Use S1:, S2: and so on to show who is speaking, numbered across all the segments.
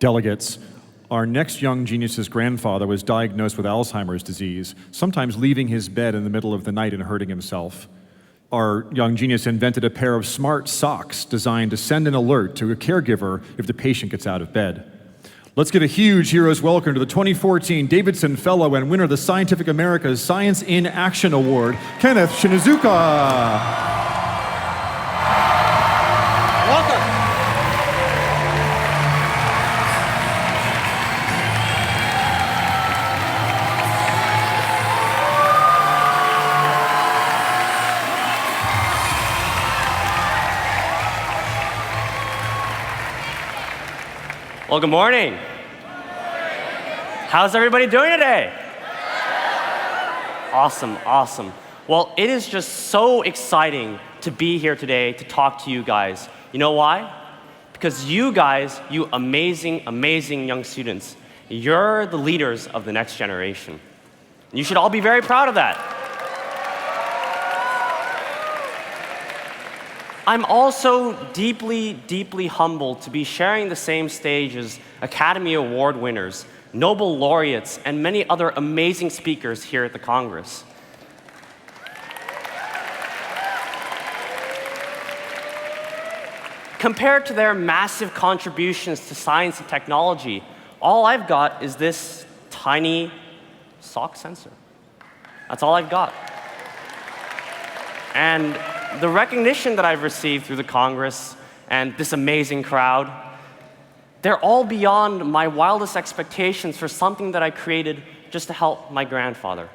S1: Delegates, our next young genius's grandfather was diagnosed with Alzheimer's disease, sometimes leaving his bed in the middle of the night and hurting himself. Our young genius invented a pair of smart socks designed to send an alert to a caregiver if the patient gets out of bed. Let's give a huge hero's welcome to the 2014 Davidson Fellow and winner of the Scientific America's Science in Action Award, Kenneth Shinizuka.
S2: Well, good morning. How's everybody doing today? Awesome, awesome. Well, it is just so exciting to be here today to talk to you guys. You know why? Because you guys, you amazing, amazing young students, you're the leaders of the next generation. You should all be very proud of that. I'm also deeply, deeply humbled to be sharing the same stage as Academy Award winners, Nobel laureates, and many other amazing speakers here at the Congress. Compared to their massive contributions to science and technology, all I've got is this tiny sock sensor. That's all I've got. And the recognition that I've received through the Congress and this amazing crowd, they're all beyond my wildest expectations for something that I created just to help my grandfather.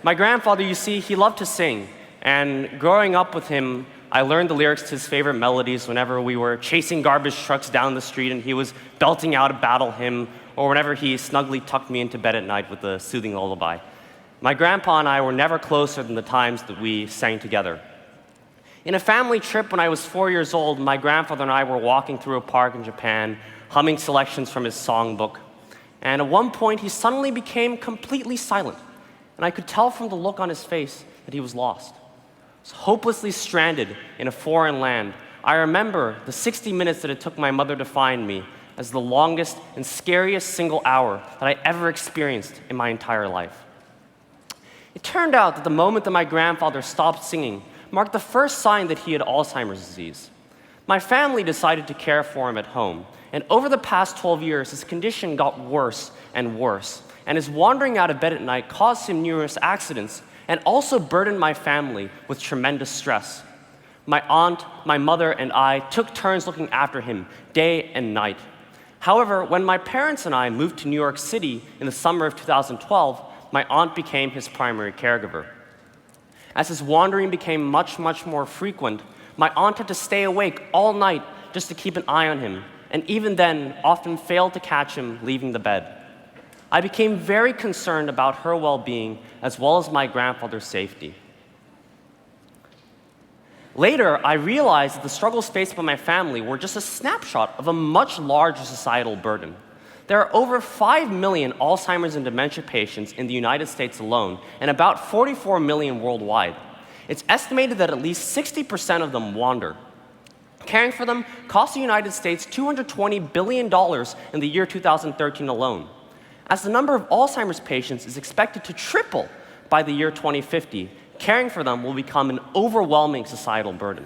S2: My grandfather, you see, he loved to sing, and growing up with him, I learned the lyrics to his favorite melodies whenever we were chasing garbage trucks down the street and he was belting out a battle hymn, or whenever he snugly tucked me into bed at night with a soothing lullaby. My grandpa and I were never closer than the times that we sang together. In a family trip when I was 4 years old, my grandfather and I were walking through a park in Japan, humming selections from his songbook. And at one point, he suddenly became completely silent. And I could tell from the look on his face that he was lost. He was hopelessly stranded in a foreign land. I remember the 60 minutes that it took my mother to find me as the longest and scariest single hour that I ever experienced in my entire life. It turned out that the moment that my grandfather stopped singing marked the first sign that he had Alzheimer's disease. My family decided to care for him at home, and over the past 12 years, his condition got worse and worse, and his wandering out of bed at night caused him numerous accidents and also burdened my family with tremendous stress. My aunt, my mother, and I took turns looking after him day and night. However, when my parents and I moved to New York City in the summer of 2012, my aunt became his primary caregiver. As his wandering became much, much more frequent, my aunt had to stay awake all night just to keep an eye on him, and even then, often failed to catch him leaving the bed. I became very concerned about her well-being as well as my grandfather's safety. Later, I realized that the struggles faced by my family were just a snapshot of a much larger societal burden. There are over 5 million Alzheimer's and dementia patients in the United States alone, and about 44 million worldwide. It's estimated that at least 60% of them wander. Caring for them cost the United States $220 billion in the year 2013 alone. As the number of Alzheimer's patients is expected to triple by the year 2050, caring for them will become an overwhelming societal burden.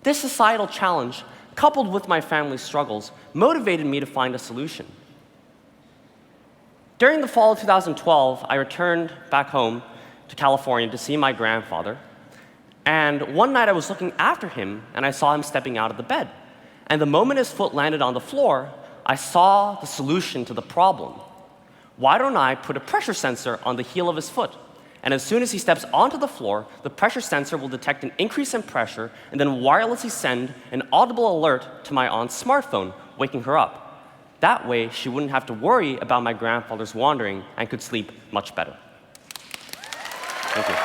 S2: This societal challenge, coupled with my family's struggles, motivated me to find a solution. During the fall of 2012, I returned back home to California to see my grandfather, and one night I was looking after him, and I saw him stepping out of the bed. And the moment his foot landed on the floor, I saw the solution to the problem. Why don't I put a pressure sensor on the heel of his foot? And as soon as he steps onto the floor, the pressure sensor will detect an increase in pressure and then wirelessly send an audible alert to my aunt's smartphone, waking her up. That way, she wouldn't have to worry about my grandfather's wandering and could sleep much better. Thank you.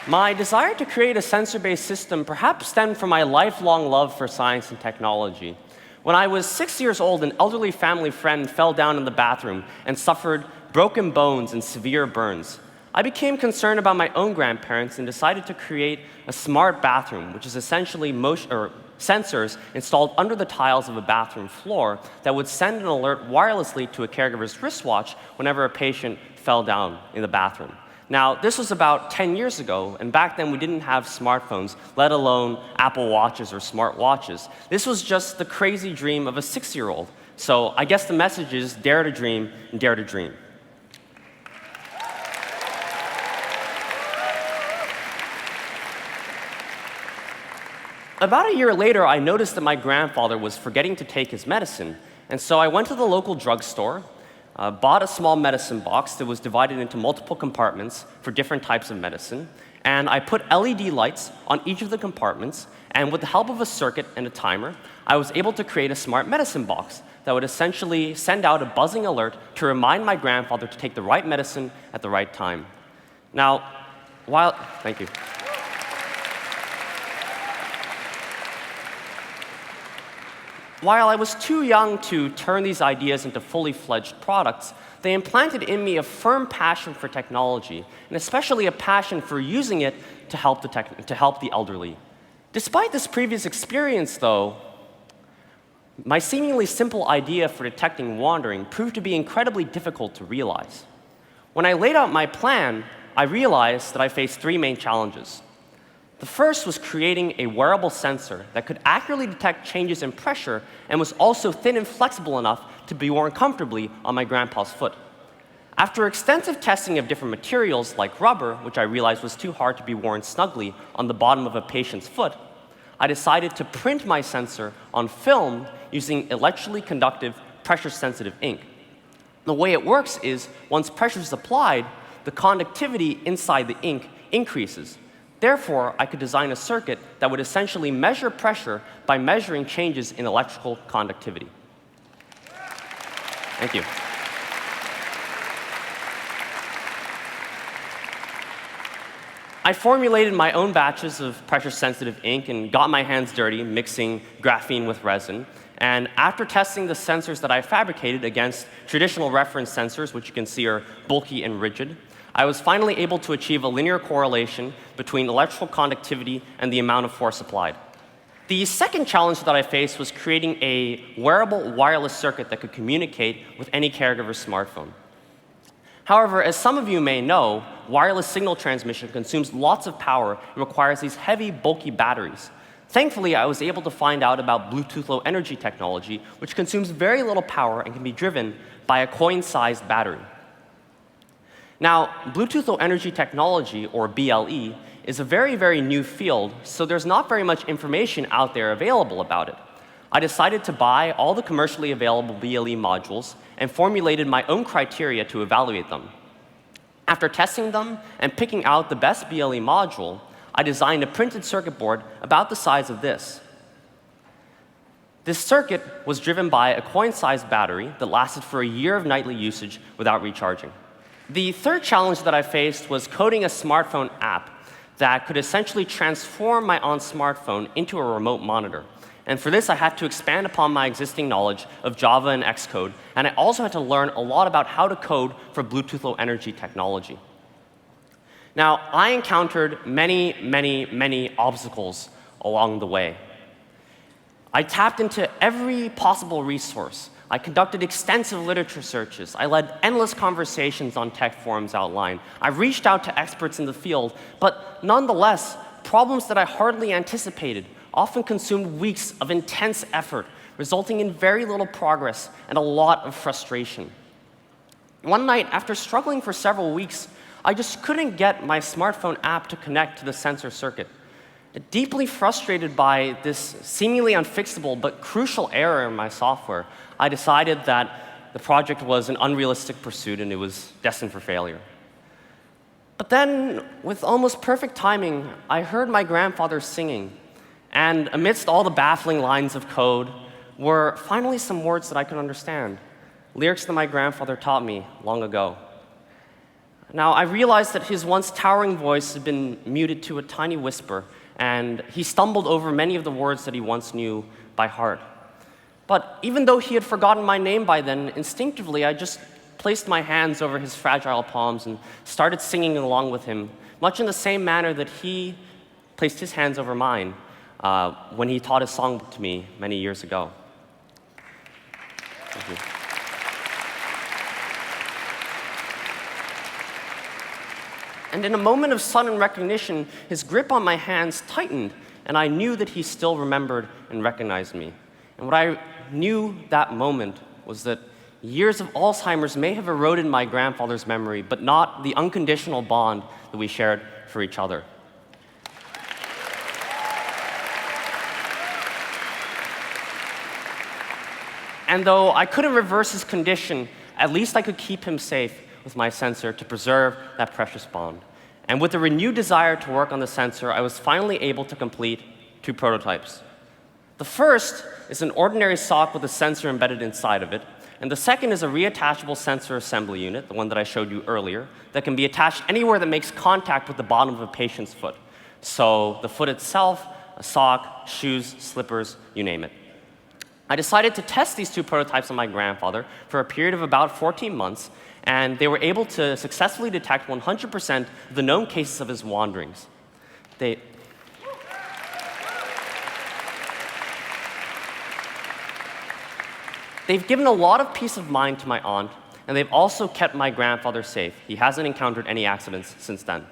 S2: My desire to create a sensor-based system perhaps stemmed from my lifelong love for science and technology. When I was 6 years old, an elderly family friend fell down in the bathroom and suffered broken bones and severe burns. I became concerned about my own grandparents and decided to create a smart bathroom, which is essentially sensors installed under the tiles of a bathroom floor that would send an alert wirelessly to a caregiver's wristwatch whenever a patient fell down in the bathroom. Now, this was about 10 years ago, and back then we didn't have smartphones, let alone Apple Watches or smart watches. This was just the crazy dream of a 6-year-old. So I guess the message is dare to dream and dare to dream. About a year later, I noticed that my grandfather was forgetting to take his medicine, and so I went to the local drugstore, bought a small medicine box that was divided into multiple compartments for different types of medicine, and I put LED lights on each of the compartments, and with the help of a circuit and a timer, I was able to create a smart medicine box that would essentially send out a buzzing alert to remind my grandfather to take the right medicine at the right time. Now, thank you. While I was too young to turn these ideas into fully fledged products, they implanted in me a firm passion for technology, and especially a passion for using it to help the elderly. Despite this previous experience, though, my seemingly simple idea for detecting wandering proved to be incredibly difficult to realize. When I laid out my plan, I realized that I faced 3 main challenges. The first was creating a wearable sensor that could accurately detect changes in pressure and was also thin and flexible enough to be worn comfortably on my grandpa's foot. After extensive testing of different materials like rubber, which I realized was too hard to be worn snugly on the bottom of a patient's foot, I decided to print my sensor on film using electrically conductive, pressure-sensitive ink. The way it works is, once pressure is applied, the conductivity inside the ink increases. Therefore, I could design a circuit that would essentially measure pressure by measuring changes in electrical conductivity. Thank you. I formulated my own batches of pressure-sensitive ink and got my hands dirty mixing graphene with resin. And after testing the sensors that I fabricated against traditional reference sensors, which you can see are bulky and rigid, I was finally able to achieve a linear correlation between electrical conductivity and the amount of force applied. The second challenge that I faced was creating a wearable wireless circuit that could communicate with any caregiver's smartphone. However, as some of you may know, wireless signal transmission consumes lots of power and requires these heavy, bulky batteries. Thankfully, I was able to find out about Bluetooth Low Energy technology, which consumes very little power and can be driven by a coin-sized battery. Now, Bluetooth Low Energy technology, or BLE, is a very, very new field, so there's not very much information out there available about it. I decided to buy all the commercially available BLE modules and formulated my own criteria to evaluate them. After testing them and picking out the best BLE module, I designed a printed circuit board about the size of this. This circuit was driven by a coin-sized battery that lasted for a year of nightly usage without recharging. The third challenge that I faced was coding a smartphone app that could essentially transform my own smartphone into a remote monitor. And for this, I had to expand upon my existing knowledge of Java and Xcode, and I also had to learn a lot about how to code for Bluetooth Low Energy technology. Now, I encountered many, many, many obstacles along the way. I tapped into every possible resource. I conducted extensive literature searches. I led endless conversations on tech forums online. I reached out to experts in the field, but nonetheless, problems that I hardly anticipated often consumed weeks of intense effort, resulting in very little progress and a lot of frustration. One night, after struggling for several weeks, I just couldn't get my smartphone app to connect to the sensor circuit. Deeply frustrated by this seemingly unfixable but crucial error in my software, I decided that the project was an unrealistic pursuit and it was destined for failure. But then, with almost perfect timing, I heard my grandfather singing, and amidst all the baffling lines of code were finally some words that I could understand, lyrics that my grandfather taught me long ago. Now, I realized that his once towering voice had been muted to a tiny whisper, and he stumbled over many of the words that he once knew by heart. But even though he had forgotten my name by then, instinctively I just placed my hands over his fragile palms and started singing along with him, much in the same manner that he placed his hands over mine when he taught his song to me many years ago. Thank you. And in a moment of sudden recognition, his grip on my hands tightened, and I knew that he still remembered and recognized me. And what I knew that moment was that years of Alzheimer's may have eroded my grandfather's memory, but not the unconditional bond that we shared for each other. And though I couldn't reverse his condition, at least I could keep him safe with my sensor to preserve that precious bond. And with a renewed desire to work on the sensor, I was finally able to complete 2 prototypes. The first is an ordinary sock with a sensor embedded inside of it, and the second is a reattachable sensor assembly unit, the one that I showed you earlier, that can be attached anywhere that makes contact with the bottom of a patient's foot. So the foot itself, a sock, shoes, slippers, you name it. I decided to test these 2 prototypes on my grandfather for a period of about 14 months, and they were able to successfully detect 100% of the known cases of his wanderings. They've given a lot of peace of mind to my aunt, and they've also kept my grandfather safe. He hasn't encountered any accidents since then.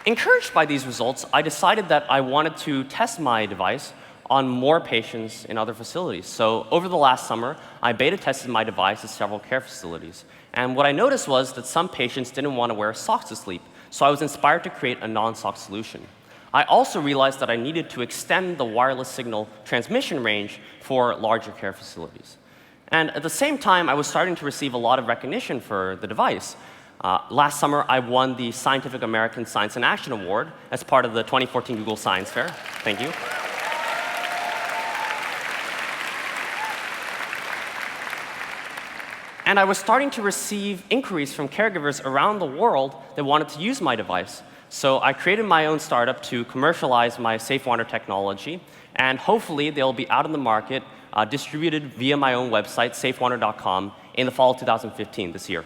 S2: Encouraged by these results, I decided that I wanted to test my device on more patients in other facilities. So over the last summer, I beta tested my device at several care facilities. And what I noticed was that some patients didn't want to wear socks to sleep, so I was inspired to create a non-sock solution. I also realized that I needed to extend the wireless signal transmission range for larger care facilities. And at the same time, I was starting to receive a lot of recognition for the device. Last summer, I won the Scientific American Science in Action Award as part of the 2014 Google Science Fair. Thank you. And I was starting to receive inquiries from caregivers around the world that wanted to use my device. So I created my own startup to commercialize my SafeWander technology, and hopefully they'll be out in the market, distributed via my own website, safewander.com, in the fall of 2015, this year.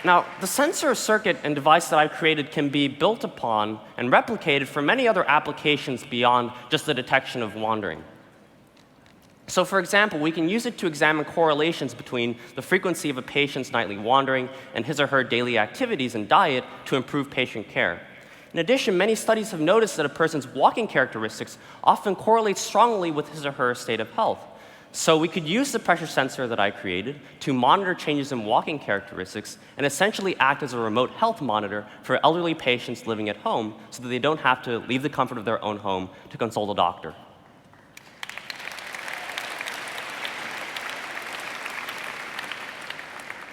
S2: Now, the sensor circuit and device that I've created can be built upon and replicated for many other applications beyond just the detection of wandering. So for example, we can use it to examine correlations between the frequency of a patient's nightly wandering and his or her daily activities and diet to improve patient care. In addition, many studies have noticed that a person's walking characteristics often correlate strongly with his or her state of health. So we could use the pressure sensor that I created to monitor changes in walking characteristics and essentially act as a remote health monitor for elderly patients living at home so that they don't have to leave the comfort of their own home to consult a doctor.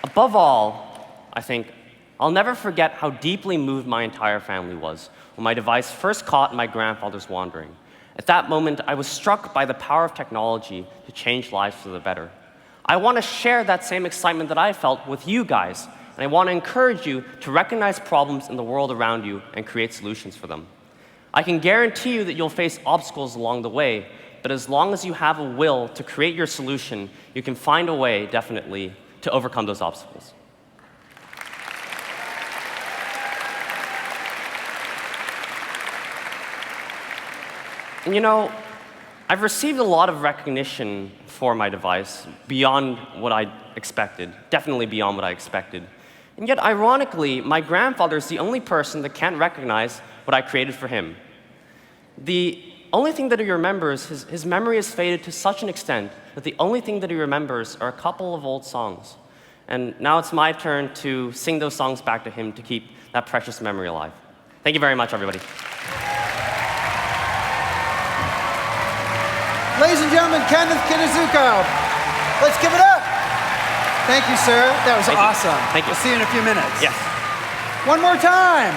S2: Above all, I think, I'll never forget how deeply moved my entire family was when my device first caught my grandfather's wandering. At that moment, I was struck by the power of technology to change lives for the better. I want to share that same excitement that I felt with you guys, and I want to encourage you to recognize problems in the world around you and create solutions for them. I can guarantee you that you'll face obstacles along the way, but as long as you have a will to create your solution, you can find a way, definitely, to overcome those obstacles. And you know, I've received a lot of recognition for my device beyond what I expected, definitely beyond what I expected. And yet, ironically, my grandfather is the only person that can't recognize what I created for him. The only thing that he remembers, his memory has faded to such an extent that the only thing that he remembers are a couple of old songs. And now it's my turn to sing those songs back to him to keep that precious memory alive. Thank you very much, everybody.
S3: Ladies and gentlemen, Kenneth Kinizuko. Let's give it up. Thank you, sir. That was awesome.
S2: Thank you.
S3: We'll see you in a few minutes.
S2: Yes.
S3: One more time.